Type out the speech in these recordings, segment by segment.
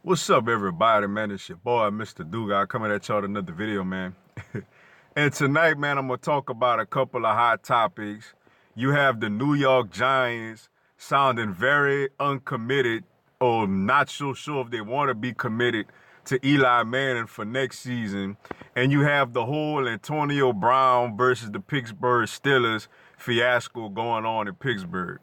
What's up, everybody, man? It's your boy, Mr. Duga, coming at y'all with another video, man. And tonight, man, I'm going to talk about a couple of hot topics. You have the New York Giants sounding very uncommitted or not so sure if they want to be committed to Eli Manning for next season. And you have the whole Antonio Brown versus the Pittsburgh Steelers fiasco going on in Pittsburgh.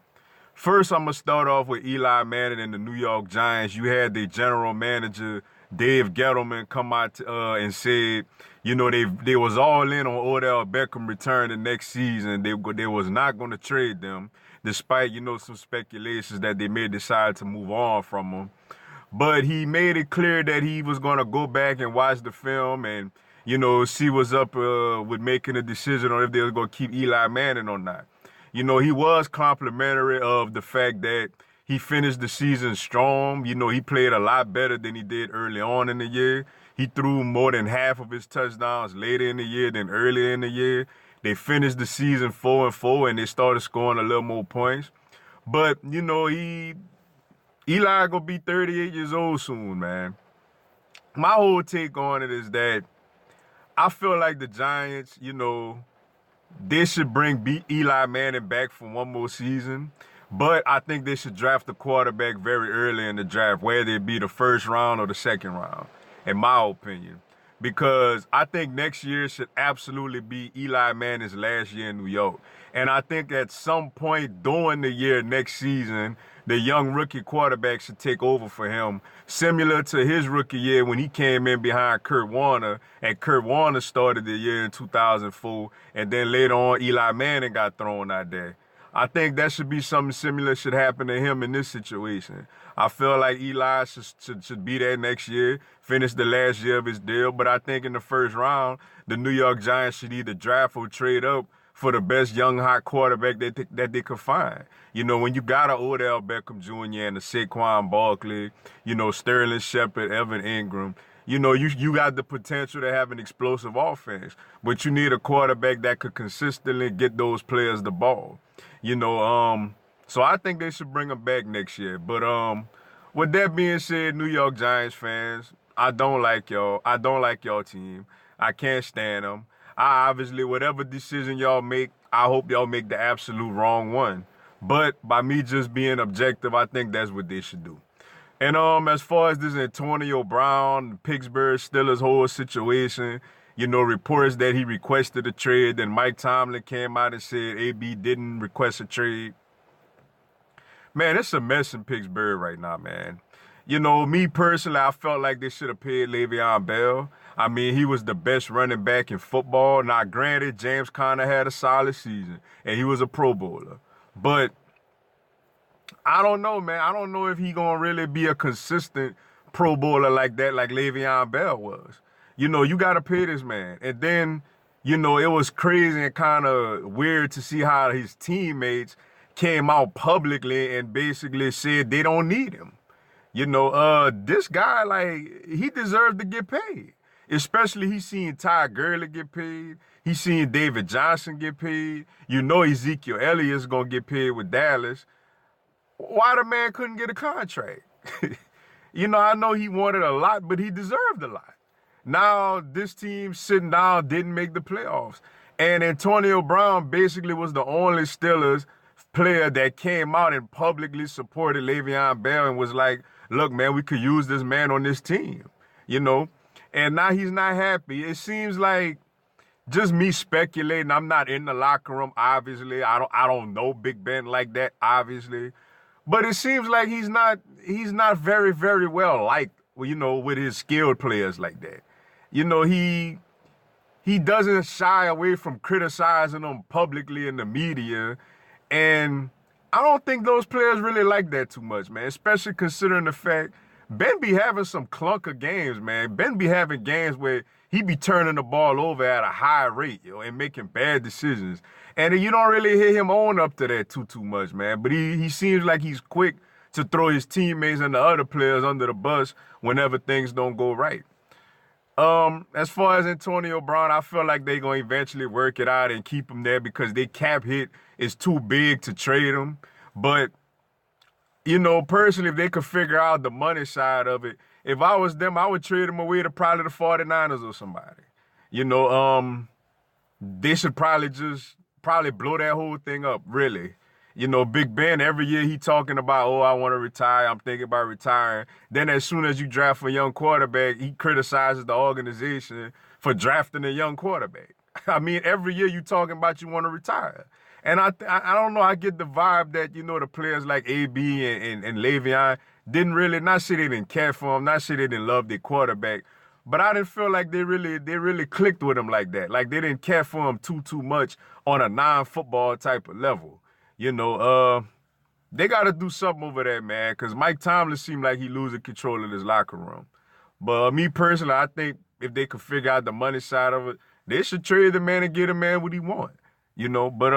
First, I'm gonna start off with Eli Manning and the New York Giants. You had the general manager Dave Gettleman come out and said, they was all in on Odell Beckham return the next season. They was not going to trade them, despite some speculations that they may decide to move on from him. But he made it clear that he was going to go back and watch the film and see what's up with making a decision on if they were going to keep Eli Manning or not. He was complimentary of the fact that he finished the season strong. He played a lot better than he did early on in the year. He threw more than half of his touchdowns later in the year than earlier in the year. They finished the season 4-4 and they started scoring a little more points. But, Eli gonna be 38 years old soon, man. My whole take on it is that I feel like the Giants, they should bring Eli Manning back for one more season, but I think they should draft the quarterback very early in the draft, whether it be the first round or the second round, in my opinion. Because I think next year should absolutely be Eli Manning's last year in New York. And I think at some point during the year next season, the young rookie quarterback should take over for him, similar to his rookie year when he came in behind Kurt Warner, and Kurt Warner started the year in 2004, and then later on Eli Manning got thrown out there. I think that should be something similar should happen to him in this situation. I feel like Eli should be there next year, finish the last year of his deal, but I think in the first round, the New York Giants should either draft or trade up for the best young hot quarterback that they could find. When you got an Odell Beckham Jr. and a Saquon Barkley, Sterling Shepard, Evan Ingram, you got the potential to have an explosive offense, but you need a quarterback that could consistently get those players the ball. So I think they should bring him back next year. But with that being said, New York Giants fans, I don't like y'all. I don't like y'all team. I can't stand them. I obviously, whatever decision y'all make, I hope y'all make the absolute wrong one. But by me just being objective, I think that's what they should do. And as far as this Antonio Brown, Pittsburgh Steelers whole situation, reports that he requested a trade, then Mike Tomlin came out and said AB didn't request a trade. Man, it's a mess in Pittsburgh right now, man. Me personally, I felt like they should have paid Le'Veon Bell. I mean, he was the best running back in football. Now, granted, James Conner had a solid season, and he was a Pro Bowler. But I don't know, man. I don't know if he gonna really be a consistent Pro Bowler like that, like Le'Veon Bell was. You gotta pay this man. And then, it was crazy and kind of weird to see how his teammates came out publicly and basically said they don't need him. This guy, like, he deserved to get paid. Especially he seen Ty Gurley get paid. He seen David Johnson get paid. Ezekiel Elliott's gonna get paid with Dallas. Why the man couldn't get a contract? I know he wanted a lot, but he deserved a lot. Now this team sitting down didn't make the playoffs. And Antonio Brown basically was the only Steelers player that came out and publicly supported Le'Veon Bell and was like, look, man, we could use this man on this team, And now he's not happy. It seems like just me speculating. I'm not in the locker room, obviously. I don't know Big Ben like that, obviously. But it seems like he's not very, very well liked, with his skilled players like that. He doesn't shy away from criticizing them publicly in the media. And I don't think those players really like that too much, man, especially considering the fact Ben be having some clunker games, man. Ben be having games where he be turning the ball over at a high rate, and making bad decisions. And you don't really hear him own up to that too much, man. But he seems like he's quick to throw his teammates and the other players under the bus whenever things don't go right. As far as Antonio Brown, I feel like they're going to eventually work it out and keep him there because their cap hit is too big to trade him. But you know, personally, if they could figure out the money side of it, if I was them, I would trade him away to probably the 49ers or somebody. You know, they should probably blow that whole thing up, really. You know, Big Ben, every year he talking about, oh, I want to retire. I'm thinking about retiring. Then as soon as you draft a young quarterback, he criticizes the organization for drafting a young quarterback. I mean, every year you talking about you want to retire. And I don't know, I get the vibe that, you know, the players like AB and Le'Veon didn't really, not say they didn't care for him, not say they didn't love their quarterback, but I didn't feel like they really clicked with him like that. Like they didn't care for him too much on a non-football type of level. You know, they got to do something over there, man, because Mike Tomlin seemed like he losing control of his locker room. But me personally, I think if they could figure out the money side of it, they should trade the man and get a man what he want. You know, but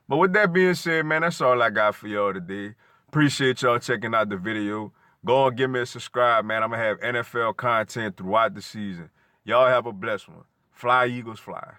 with that being said, man, that's all I got for y'all today. Appreciate y'all checking out the video. Go and give me a subscribe, man. I'm going to have NFL content throughout the season. Y'all have a blessed one. Fly, Eagles, fly.